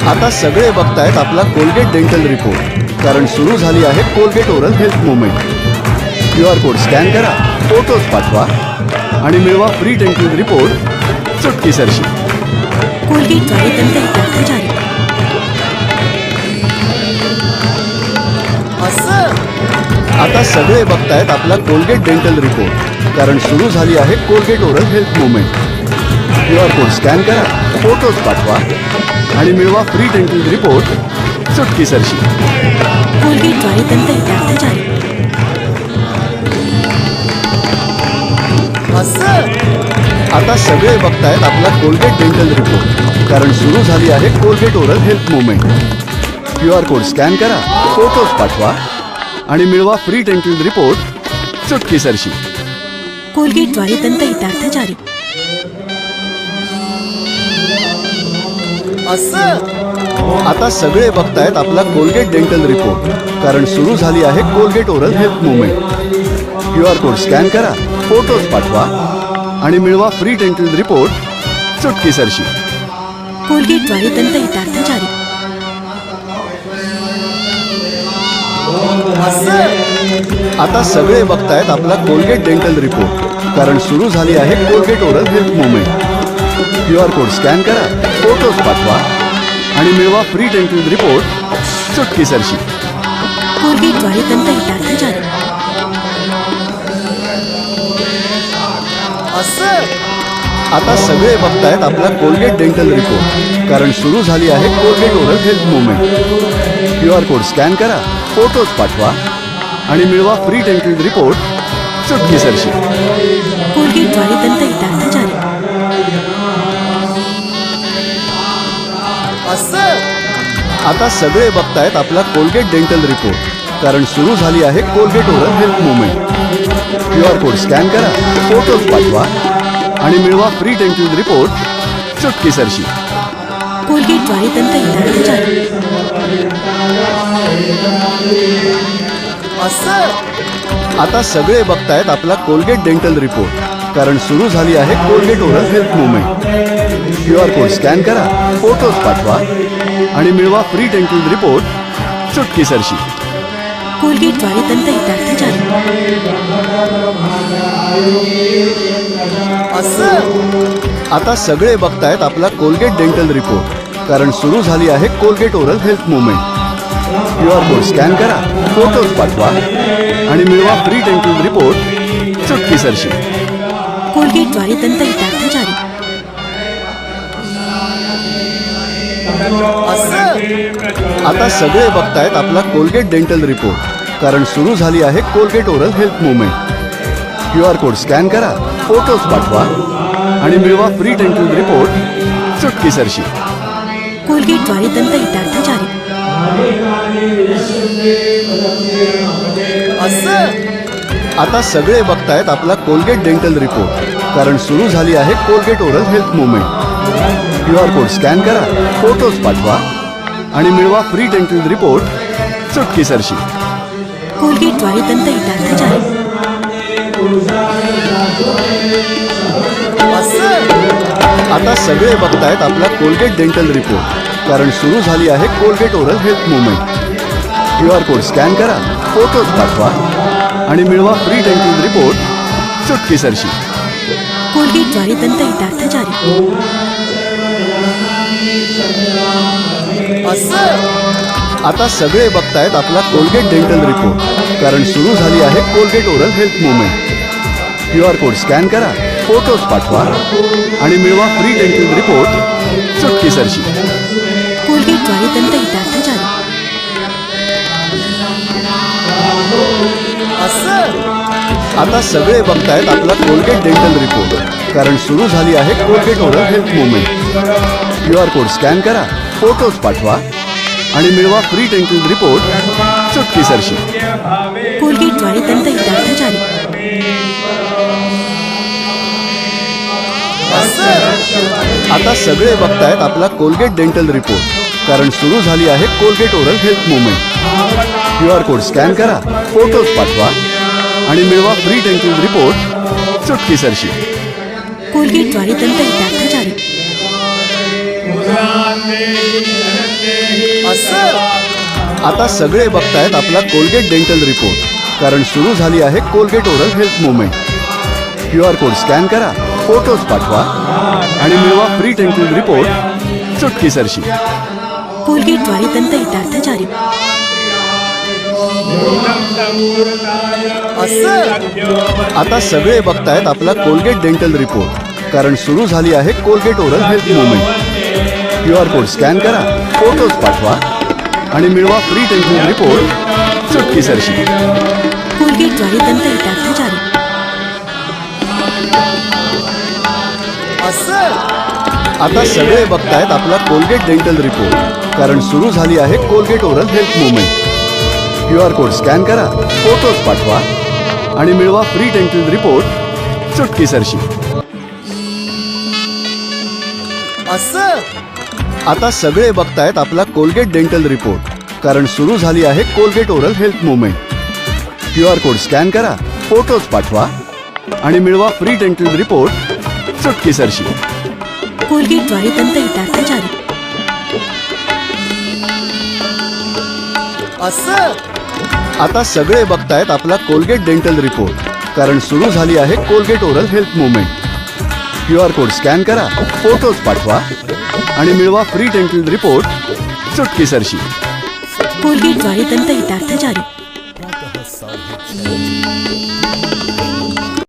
आता सगळे बघतायत आपला कोलगेट डेंटल रिपोर्ट, कारण सुरू झाली आहे Colgate oral health movement. QR code scan करा, फोटोज पाठवा आणि मिळवा फ्री डेंटल रिपोर्ट चुटकीसरशी. कोलगेटद्वारे दंतहितार्थ जारी. आता सगळे बघतायत आपला कोलगेट डेंटल रिपोर्ट, कारण सुरू झाली आहे Colgate oral health movement. QR code scan करा, फोटोज पाठवा आणि मिळवा फ्री डेंटल रिपोर्ट चुटकीसरशी. कोलगेटद्वारे दंतहितार्थ जारी. आता सगळे बघतायत आपला कोलगेट डेंटल रिपोर्ट, कारण सुरू झाली आहे Colgate oral health movement. QR code scan करा, फोटोज पाठवा आणि मिळवा फ्री डेंटल रिपोर्ट चुटकीसरशी. कोलगेटद्वारे दंतहितार्थ जारी. आता सगळे बघतायत आपला कोलगेट डेंटल रिपोर्ट, कारण सुरू झाली आहे Colgate oral health movement. QR code scan करा, फोटोज पाठवा आणि मिळवा फ्री डेंटल रिपोर्ट चुटकीसरशी. कोलगेटद्वारे दंतहितार्थ जारी. आता सगळे बघतायत आपला कोलगेट डेंटल रिपोर्ट, कारण सुरू झाली आहे Colgate oral health movement. QR code scan करा, फोटोज पाठवा आणि मिळवा फ्री डेंटल रिपोर्ट चुटकीसरशी. कोलगेटद्वारे दंतहितार्थ जारी. आता सगळे बघतायत आपला कोलगेट डेंटल रिपोर्ट, कारण सुरू झाली आहे Colgate oral health movement. QR code scan करा, फोटोज पाठवा आणि मिळवा फ्री डेंटल रिपोर्ट चुटकीसरशी. कोलगेटद्वारे दंतहितार्थ जारी. आता सगळे बघतायत आपला कोलगेट डेंटल रिपोर्ट, कारण सुरू झाली आहे Colgate oral health movement. QR code scan करा, फोटोज पाठवा आणि मिळवा फ्री डेंटल रिपोर्ट चुटकीसरशी. कोलगेटद्वारे दंतहितार्थ जारी. आता सगळे बघतायत आपला कोलगेट डेंटल रिपोर्ट, कारण सुरू झाली आहे Colgate oral health movement. QR code scan करा, फोटोज पाठवा आणि मिळवा फ्री डेंटल रिपोर्ट चुटकीसरशी. कोलगेटद्वारे दंतहितार्थ जारी. आता सगळे बघतायत आपला कोलगेट डेंटल रिपोर्ट, कारण सुरू झाली आहे Colgate oral health movement. QR code scan करा, फोटोज पाठवा आणि मिळवा फ्री डेंटल रिपोर्ट चुटकीसरशी. कोलगेटद्वारे दंतहितार्थ जारी. आता सगळे बघतायत आपला कोलगेट डेंटल रिपोर्ट, कारण सुरू झाली आहे Colgate oral health movement. QR code scan करा, फोटोज पाठवा आणि मिळवा फ्री डेंटल रिपोर्ट चुटकीसरशी. कोलगेटद्वारे दंतहितार्थ जारी. आता सगळे बघतायत आपला कोलगेट डेंटल रिपोर्ट, कारण सुरू झाली आहे Colgate oral health movement. QR code scan करा, फोटोज पाठवा आणि मिळवा फ्री डेंटल रिपोर्ट चुटकीसरशी. कोलगेटद्वारे दंतहितार्थ जारी. आता सगळे बघतायत आपला कोलगेट डेंटल रिपोर्ट, कारण सुरू झाली आहे Colgate oral health movement. QR code scan करा, फोटोज पाठवा आणि मिळवा फ्री डेंटल रिपोर्ट चुटकीसरशी. कोलगेटद्वारे दंतहितार्थ जारी. आता सगळे बघतायत आपला कोलगेट डेंटल रिपोर्ट, कारण सुरू झाली आहे Colgate oral health movement. QR code scan करा, फोटोज पाठवा आणि मिळवा फ्री डेंटल रिपोर्ट चुटकीसरशी. कोलगेटद्वारे दंतहितार्थ जारी. आता सगळे बघतायत आपला कोलगेट डेंटल रिपोर्ट, कारण सुरू झाली आहे Colgate oral health movement. QR code scan करा, फोटोज पाठवा आणि मिळवा फ्री डेंटल रिपोर्ट चुटकीसरशी. कोलगेटद्वारे दंतहितार्थ जारी. आता सगळे बघतायत आपला कोलगेट डेंटल रिपोर्ट, कारण सुरू झाली आहे Colgate oral health movement. QR code scan करा, फोटोज पाठवा आणि मिळवा फ्री डेंटल रिपोर्ट चुटकीसरशी. कोलगेटद्वारे दंतहितार्थ जारी. आता सगळे बघतायत आपला कोलगेट डेंटल रिपोर्ट, कारण सुरू झाली आहे Colgate oral health movement. QR code scan करा, फोटोज पाठवा आणि मिळवा फ्री डेंटल रिपोर्ट चुटकीसरशी. कोलगेटद्वारे दंत हितार्थ जारी. आता सगळे बघतायत आपला कोलगेट डेंटल रिपोर्ट, कारण सुरू झाली आहे Colgate oral health movement. QR code scan करा, फोटोज पाठवा आणि मिळवा फ्री डेंटल रिपोर्ट चुटकीसरशी. कोलगेटद्वारे दंत हितार्थ जारी. आता सगळे बघतायत आपला कोलगेट डेंटल रिपोर्ट, कारण सुरू झाली आहे Colgate oral health movement. QR code scan करा, फोटोज पाठवा आणि मिळवा फ्री डेंटल रिपोर्ट चुटकीसरशी. आता सगळे बघतायत आपला कोलगेट डेंटल रिपोर्ट, कारण सुरू झाली आहे Colgate oral health movement. QR code scan करा, फोटोज पाठवा आणि मिळवा फ्री डेंटल रिपोर्ट चुटकीसरशी. कोलगेटद्वारे दंत हितार्थ जारी. आता सगळे बघतायत आपला कोलगेट डेंटल रिपोर्ट, कारण सुरू झाली आहे Colgate oral health movement. QR code scan करा, फोटोज पाठवा आणि मिळवा फ्री डेंटल रिपोर्ट चुटकीसरशी. कोलगेटद्वारे दंत हितार्थ जारी.